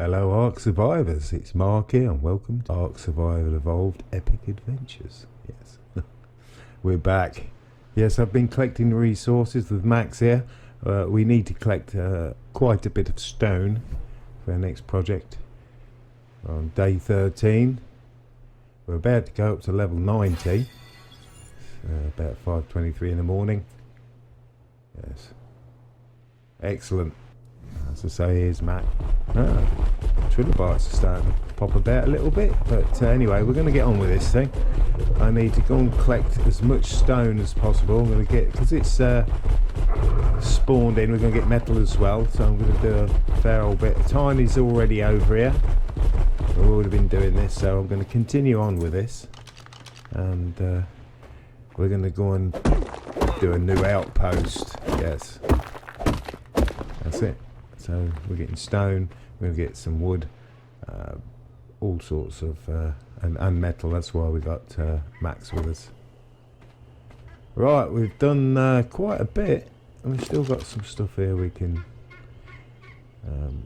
Hello Ark Survivors, it's Mark here and welcome to Ark Survival Evolved Epic Adventures. Yes, we're back. Yes, I've been collecting resources with Max here. We need to collect quite a bit of stone for our next project. On day 13, we're about to go up to level 90, about 5:23 in the morning. Yes, excellent. As I say, here's Mac. Trilobites are starting to pop about a little bit, but anyway, we're going to get on with this thing. I need to go and collect as much stone as possible. I'm going to get, because it's spawned in, we're going to get metal as well, so I'm going to do a fair old bit. Tiny's already over here. We've already been doing this, so I'm going to continue on with this, and we're going to go and do a new outpost. Yes, that's it. So we're getting stone, we're going to get some wood, all sorts of, and metal. That's why we got Max with us. Right, we've done quite a bit, and we've still got some stuff here we can,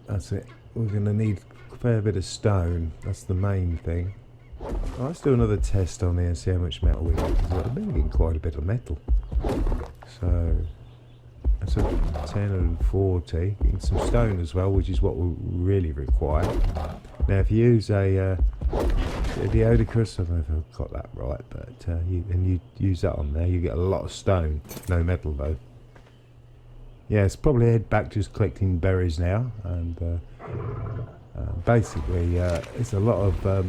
that's it. We're going to need a fair bit of stone, that's the main thing. Well, let's do another test on here and see how much metal we got, because I've been getting quite a bit of metal. So that's a 1040, getting some stone as well, which is what we really require. Now if you use a Deodicus, I don't know if I've got that right, but you use that on there, you get a lot of stone, no metal though. Yeah, it's probably head back just collecting berries now, and basically it's a lot of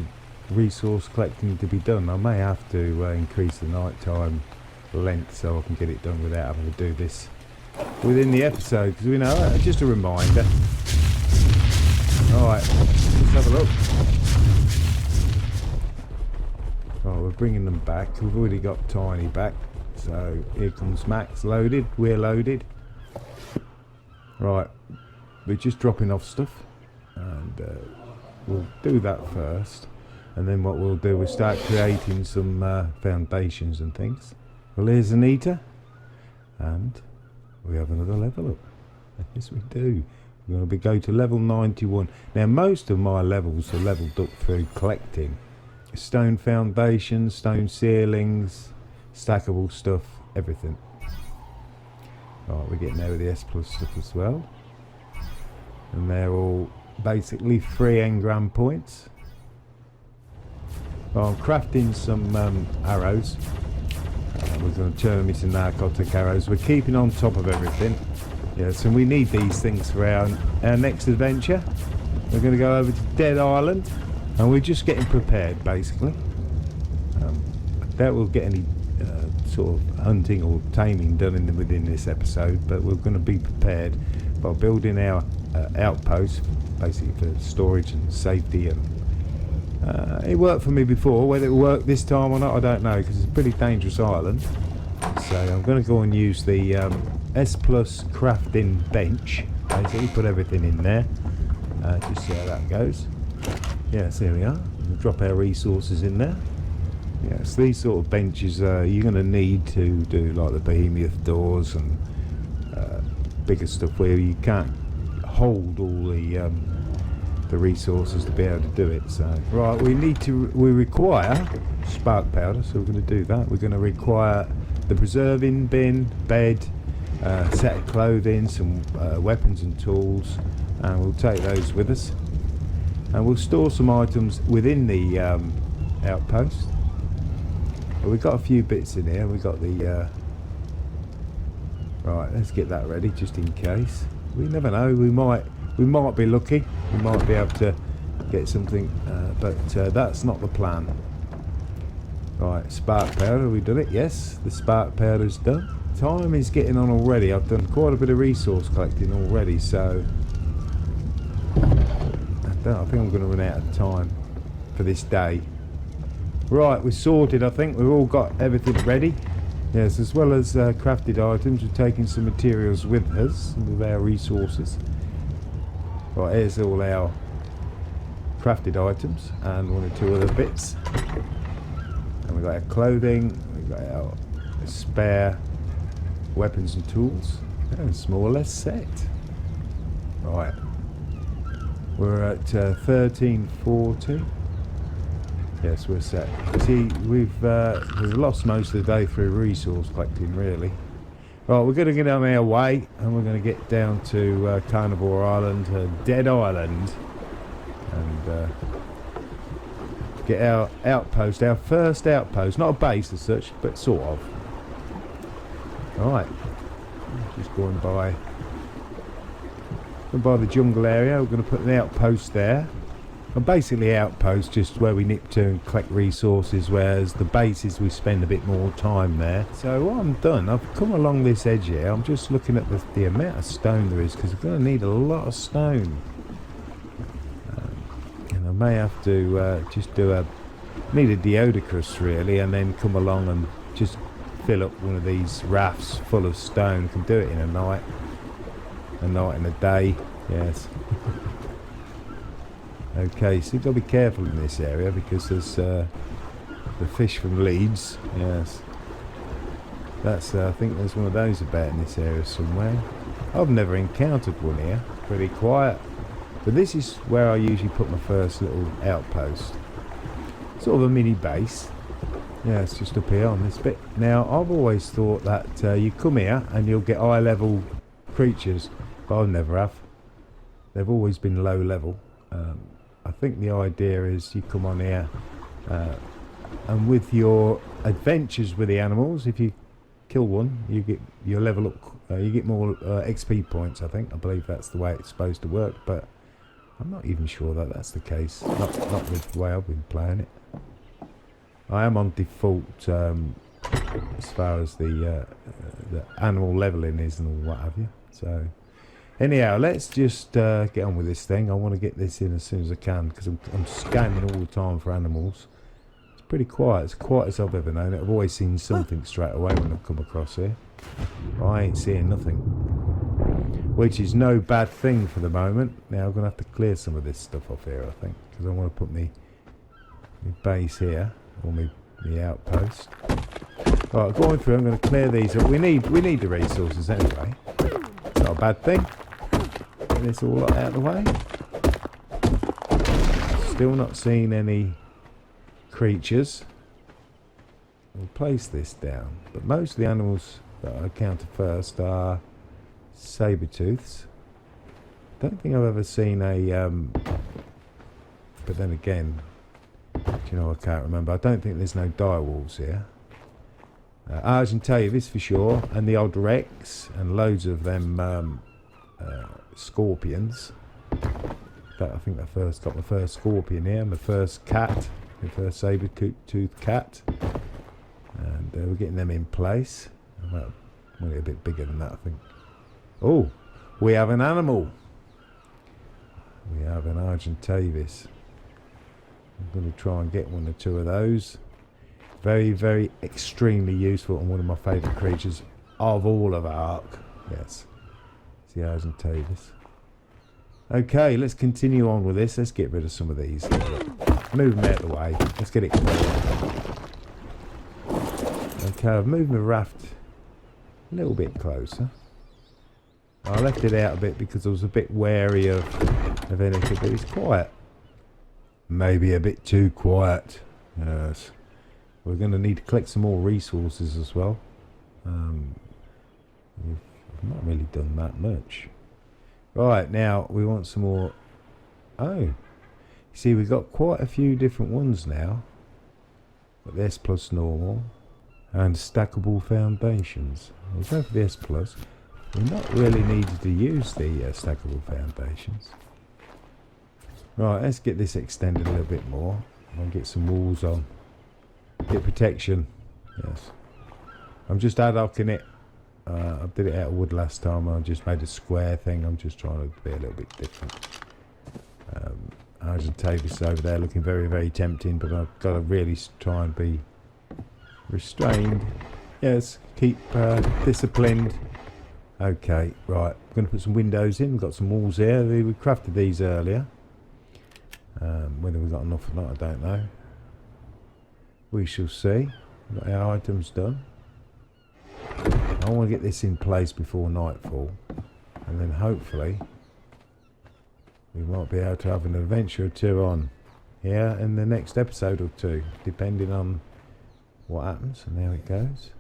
resource collecting to be done. I may have to increase the nighttime length so I can get it done without having to do this within the episode, because we know, just a reminder. Alright, let's have a look. Right, we're bringing them back. We've already got Tiny back, so here comes Max loaded, we're loaded. Right, we're just dropping off stuff, and we'll do that first, and then what we'll do is start creating some foundations and things. Well, here's Zenita, and we have another level up. Yes, we do. We're going to go to level 91. Now, most of my levels are leveled up through collecting stone foundations, stone ceilings, stackable stuff, everything. Right, we're getting there with the S+ stuff as well. And they're all basically 3 engram points. Well, I'm crafting some arrows. We're going to turn them into narcotic arrows. We're keeping on top of everything. Yes, and we need these things for our next adventure. We're going to go over to Dead Island, and we're just getting prepared, basically. I doubt we'll get any sort of hunting or taming done within this episode, but we're going to be prepared by building our outpost, basically for storage and safety. And it worked for me before. Whether it will work this time or not, I don't know, because it's a pretty dangerous island. So I'm going to go and use the S+ crafting bench. Basically put everything in there. Just see how that goes. Yes, here we are. We'll drop our resources in there. Yes, these sort of benches you're going to need to do like the behemoth doors and bigger stuff where you can't hold all the resources to be able to do it. So right, we require spark powder, so we're going to do that. We're going to require the preserving bin, bed, set of clothing, some weapons and tools, and we'll take those with us, and we'll store some items within the outpost. But we've got a few bits in here. We've got the right, let's get that ready just in case. We never know, we might be lucky, we might be able to get something, but that's not the plan. Right, spark powder, we've done it. Yes, the spark powder's done. Time is getting on already. I've done quite a bit of resource collecting already, so I think I'm going to run out of time for this day. Right, we're sorted. I think we've all got everything ready. Yes, as well as crafted items, we're taking some materials with us, with our resources. Right, here's all our crafted items and 1 or 2 other bits. And we've got our clothing, we've got our spare weapons and tools, and it's more or less set. Right, We're at 1340. Yes, we're set. See, we've lost most of the day through resource collecting, really. Right, we're going to get on our way, and we're going to get down to Carnivore Island, Dead Island, and get our outpost, our first outpost. Not a base as such, but sort of. Alright, just going by the jungle area. We're going to put an outpost there. And basically outpost just where we nip to and collect resources, whereas the bases we spend a bit more time there. So what I'm done, I've come along this edge here. I'm just looking at the amount of stone there is, because we're going to need a lot of stone. And I may have to just need a deodicus really, and then come along and just fill up one of these rafts full of stone. I can do it in a night and a day, yes. Okay, so you've got to be careful in this area because there's the fish from Leeds. Yes, that's I think there's one of those about in this area somewhere. I've never encountered one here. Pretty quiet, but this is where I usually put my first little outpost, sort of a mini base. Yeah, it's just up here on this bit. Now I've always thought that you come here and you'll get high level creatures, but I never have. They've always been low level. I think the idea is you come on here and with your adventures with the animals, if you kill one, you get your level up, you get more XP points. I believe that's the way it's supposed to work, but I'm not even sure that that's the case. Not with the way I've been playing it. I am on default as far as the animal leveling is and all what have you. So anyhow, let's just get on with this thing. I want to get this in as soon as I can because I'm scanning all the time for animals. It's pretty quiet. It's quiet as I've ever known it. I've always seen something straight away when I've come across here. I ain't seeing nothing, which is no bad thing for the moment. Now I'm going to have to clear some of this stuff off here, I think, because I want to put my base here, or my outpost. Right, going through, I'm going to clear these up. We need the resources anyway. It's not a bad thing. Get this all out of the way. Still not seeing any creatures. We'll place this down. But most of the animals that I counted first are saber-tooths. Don't think I've ever seen a but then again, you know, I can't remember. I don't think there's no direwolves here. Argentavis for sure, and the odd Rex, and loads of them scorpions. But I think I first got my first scorpion here, my first cat, my first saber-tooth cat, and we're getting them in place. Well, a bit bigger than that, I think. Oh, we have an animal. We have an Argentavis. I'm going to try and get one or two of those. Very, very extremely useful and one of my favourite creatures of all of Ark. Yes, it's the Argentavis. Okay, let's continue on with this. Let's get rid of some of these. Move them out of the way. Let's get it clear. Okay, I've moved my raft a little bit closer. I left it out a bit because I was a bit wary of anything, but it's quiet. Maybe a bit too quiet. Yes. We're going to need to collect some more resources as well. We've not really done that much. Right, now we want some more. Oh, see, we've got quite a few different ones now. Got the S plus normal and stackable foundations. We'll go for the S plus. We're not really needed to use the stackable foundations. Right, let's get this extended a little bit more. I'll get some walls on. Get protection. Yes. I'm just ad hocing it. I did it out of wood last time. I just made a square thing. I'm just trying to be a little bit different. Argentavis over there looking very, very tempting, but I've got to really try and be restrained. Yes, keep disciplined. Okay, right. I'm going to put some windows in. We've got some walls here. We crafted these earlier. Whether we've got enough or not, I don't know. We shall see. We've got our items done. I want to get this in place before nightfall, and then hopefully we might be able to have an adventure or two on here in the next episode or two, depending on what happens and how it goes.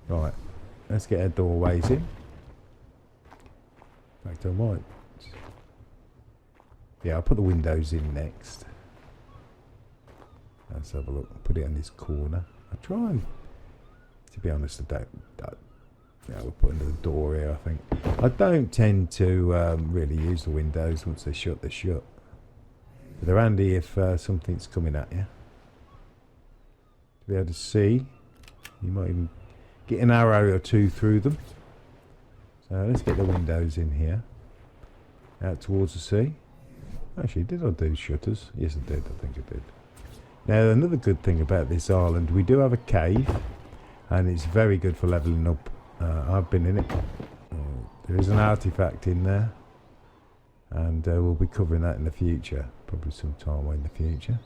Right, let's get our doorways in. In fact, I might. Yeah, I'll put the windows in next. Let's have a look. Put it in this corner. I try and, to be honest, I don't. Yeah, we'll put another door here, I think. I don't tend to really use the windows. Once they're shut, they're shut. But they're handy if something's coming at you. To be able to see. You might even get an arrow or two through them. So let's get the windows in here. Out towards the sea. Actually, did I do shutters? Yes, I did. I think I did. Now, another good thing about this island, we do have a cave. And it's very good for levelling up. I've been in it. There is an artifact in there. And we'll be covering that in the future. Probably some time in the future.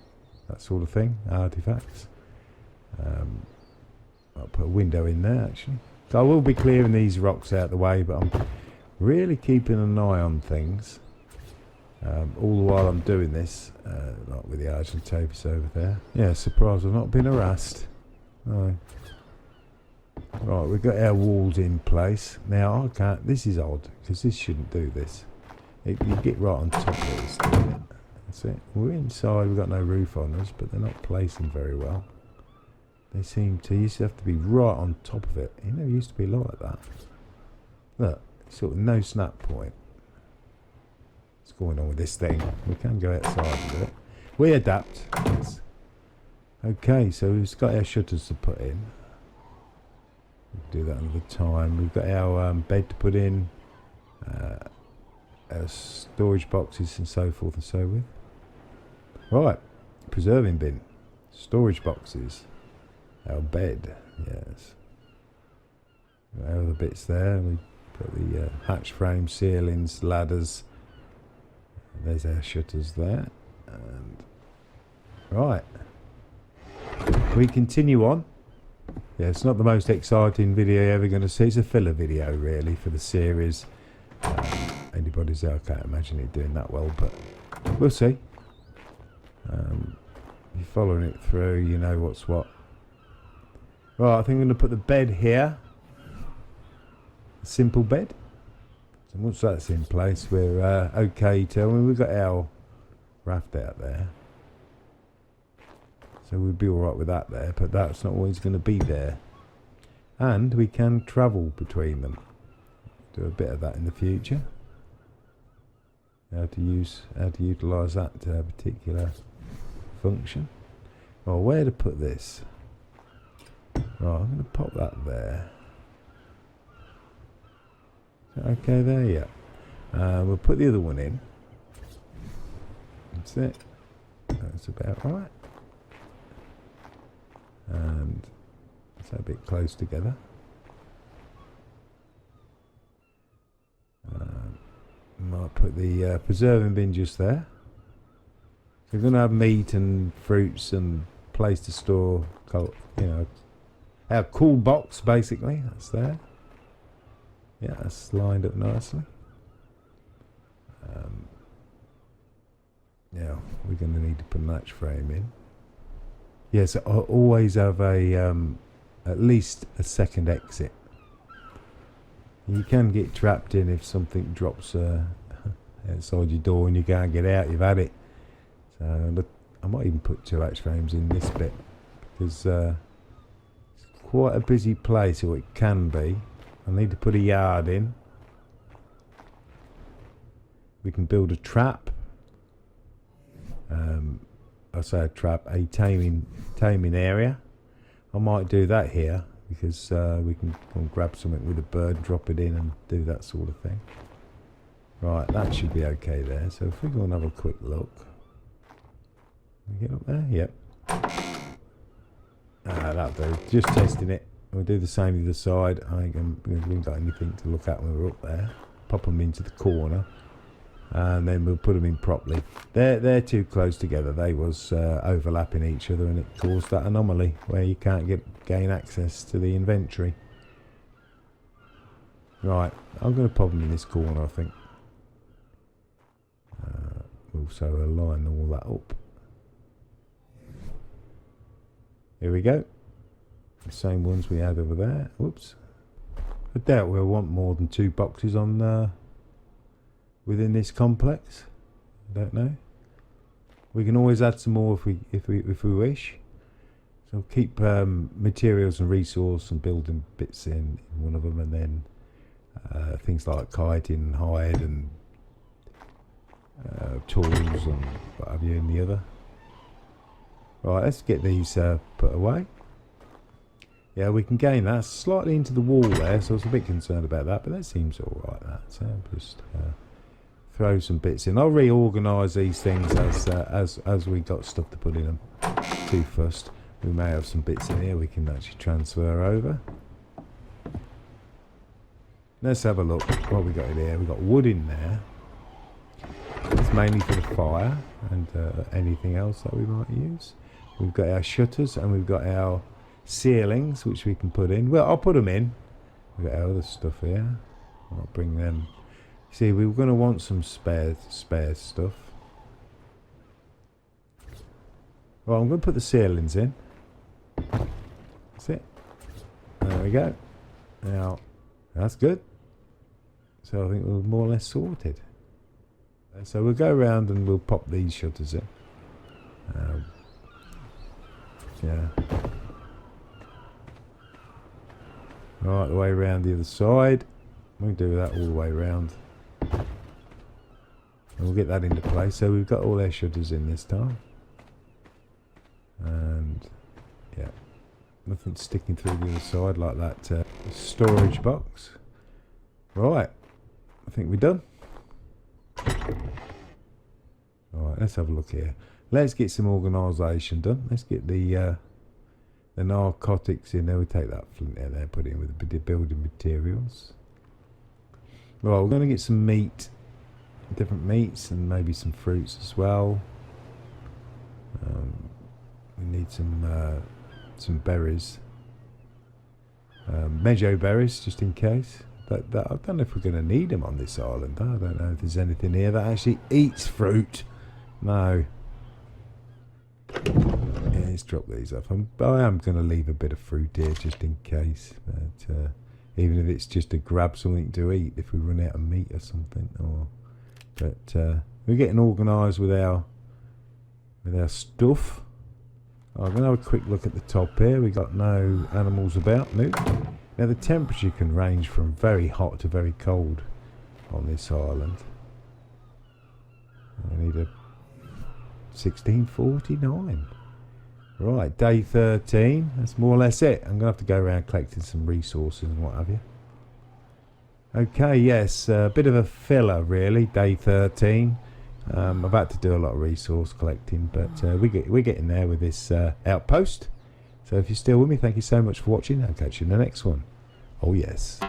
That sort of thing. Artifacts. I'll put a window in there, actually. So I will be clearing these rocks out of the way, but I'm really keeping an eye on things. All the while I'm doing this, like with the Argentopus over there. Yeah, surprised I've not been harassed. No. Right, we've got our walls in place. Now, I can't, this is odd, because this shouldn't do this. You get right on top of this, doing it. That's it. We're inside, we've got no roof on us, but they're not placing very well. They seem to, you used to have to be right on top of it. It never used to be like that. Look, sort of no snap point. What's going on with this thing? We can go outside and do it. We adapt. Yes. Okay, so we've got our shutters to put in. We'll do that another time. We've got our bed to put in. Our storage boxes and so forth and so with. Right, preserving bin. Storage boxes. Our bed, yes. Our other bits there. We put the hatch frame, ceilings, ladders. There's our shutters there. And right. We continue on. Yeah, it's not the most exciting video you're ever going to see. It's a filler video, really, for the series. Anybody's there, I can't imagine it doing that well, but we'll see. If you're following it through, you know what's what. Right, I think I'm going to put the bed here. A simple bed. So once that's in place, we're okay to. I mean, we've got our raft out there. So we'll be alright with that there, but that's not always going to be there. And we can travel between them. Do a bit of that in the future. How to utilise that to a particular function. Well, where to put this? Right, I'm going to pop that there. Is that okay there? Yeah. We'll put the other one in. That's it. That's about right. And it's a bit close together. Might put the preserving bin just there. So we're going to have meat and fruits and place to store, you know, our cool box basically. That's there. Yeah, that's lined up nicely. Now we're going to need to put an hatch frame in. Yes, I always have a at least a second exit. You can get trapped in if something drops outside your door and you can't get out. You've had it. So I might even put 2 hatch frames in this bit because it's quite a busy place, or it can be. I need to put a yard in. We can build a trap. I say a trap, a taming area. I might do that here because we can go and grab something with a bird, drop it in and do that sort of thing. Right, that should be okay there. So if we go and have a quick look. Can we get up there? Yep. That'll do. Just testing it. We'll do the same the other side. I think we haven't got anything to look at when we're up there. Pop them into the corner. And then we'll put them in properly. They're too close together. They was overlapping each other, and it caused that anomaly where you can't gain access to the inventory. Right, I'm going to pop them in this corner, I think. Also align all that up. Here we go. The same ones we had over there. Whoops. I doubt we'll want more than 2 boxes on within this complex. I don't know. We can always add some more if we wish. So keep materials and resource and building bits in one of them, and then things like kiting and hide and tools and what have you in the other. Right, let's get these put away. Yeah, we can gain that slightly into the wall there, so I was a bit concerned about that, but that seems alright, that. So just throw some bits in. I'll reorganise these things as we got stuff to put in them. Too fussed. We may have some bits in here we can actually transfer over. Let's have a look what we got in here. We've got wood in there. It's mainly for the fire and anything else that we might use. We've got our shutters and we've got our ceilings which we can put in. Well, I'll put them in. We've got our other stuff here. I'll bring them. See, we were going to want some spare stuff. Well, I'm going to put the ceilings in. That's it. There we go. Now, that's good. So I think we're more or less sorted. So we'll go around and we'll pop these shutters in. Yeah. Right, the way around the other side. We'll do that all the way around. And we'll get that into place. So we've got all our shutters in this time. And yeah, nothing sticking through the other side like that storage box. Right, I think we're done. Alright, let's have a look here. Let's get some organisation done. Let's get the narcotics in there. We take that flint out there, put it in with the building materials. Right, we're going to get some meat, different meats, and maybe some fruits as well. We need some berries, meadow berries, just in case. I don't know if we're going to need them on this island. I don't know if there's anything here that actually eats fruit. No. Yeah, let's drop these off. I am going to leave a bit of fruit here just in case. But even if it's just to grab something to eat if we run out of meat or something. But we're getting organised with our stuff. I'm going to have a quick look at the top here. We've got no animals about. Nope. Now the temperature can range from very hot to very cold on this island. I need a 1649. Right, day 13. That's more or less it. I'm going to have to go around collecting some resources and what have you. Okay, yes, a bit of a filler really, day 13. I've had to do a lot of resource collecting, but we're getting there with this outpost. So if you're still with me, thank you so much for watching. I'll catch you in the next one. Oh yes.